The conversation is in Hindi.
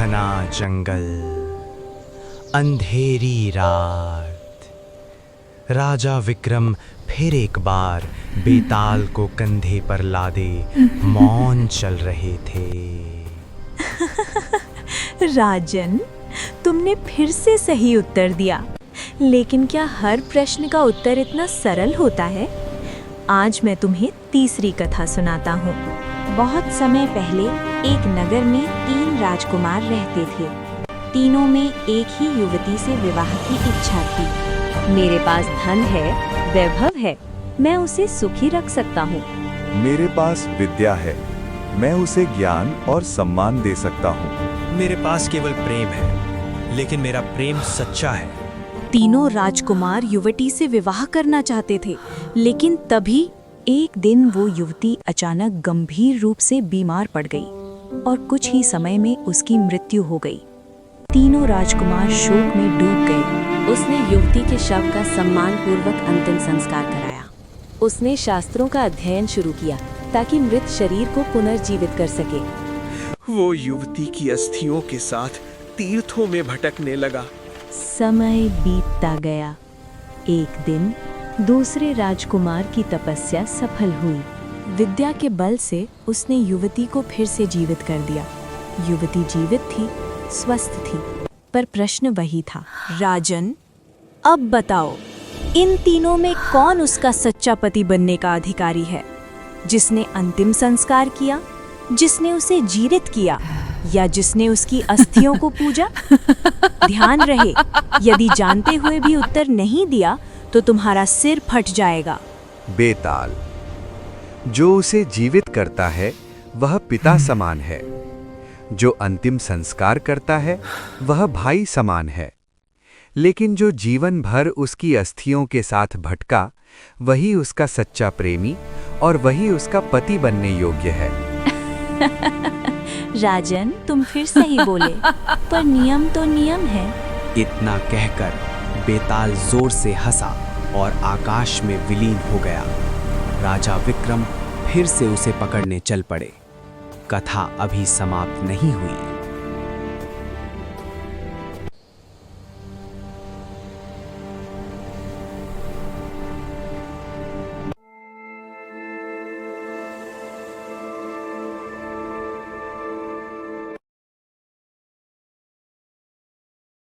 घना जंगल, अंधेरी रात। राजा विक्रम फिर एक बार बेताल को कंधे पर लादे मौन चल रहे थे। राजन, तुमने फिर से सही उत्तर दिया, लेकिन क्या हर प्रश्न का उत्तर इतना सरल होता है? आज मैं तुम्हें तीसरी कथा सुनाता हूँ। बहुत समय पहले एक नगर में 3 राजकुमार रहते थे। तीनों में एक ही युवती से विवाह की इच्छा थी। मेरे पास धन है, वैभव है, मैं उसे सुखी रख सकता हूँ। मेरे पास विद्या है, मैं उसे ज्ञान और सम्मान दे सकता हूँ। मेरे पास केवल प्रेम है, लेकिन मेरा प्रेम सच्चा है। तीनों राजकुमार युवती से विवाह करना चाहते थे, लेकिन तभी एक दिन वो युवती अचानक गंभीर रूप से बीमार पड़ गई और कुछ ही समय में उसकी मृत्यु हो गई। तीनों राजकुमार शोक में डूब गए। उसने युवती के शव का सम्मानपूर्वक अंतिम संस्कार कराया। उसने शास्त्रों का अध्ययन शुरू किया ताकि मृत शरीर को पुनर्जीवित कर सके। वो युवती की अस्थियों के साथ तीर्थों में भटकने लगा। समय बीतता गया। एक दिन दूसरे राजकुमार की तपस्या सफल हुई। विद्या के बल से उसने युवती को फिर से जीवित कर दिया। युवती जीवित थी, स्वस्थ थी, पर प्रश्न वही था। राजन, अब बताओ, इन तीनों में कौन उसका सच्चा पति बनने का अधिकारी है? जिसने अंतिम संस्कार किया, जिसने उसे जीवित किया, या जिसने उसकी अस्थियों को पूजा? ध्यान रहे, यदि जानते हुए भी उत्तर नहीं दिया तो तुम्हारा सिर फट जाएगा। बेताल, जो उसे जीवित करता है वह पिता समान है, जो अंतिम संस्कार करता है वह भाई समान है, लेकिन जो जीवन भर उसकी अस्थियों के साथ भटका वही उसका सच्चा प्रेमी और वही उसका पति बनने योग्य है। राजन, तुम फिर सही बोले, पर नियम तो नियम है। इतना कहकर बेताल जोर से हंसा और आकाश में विलीन हो गया। राजा विक्रम फिर से उसे पकड़ने चल पड़े। कथा अभी समाप्त नहीं हुई।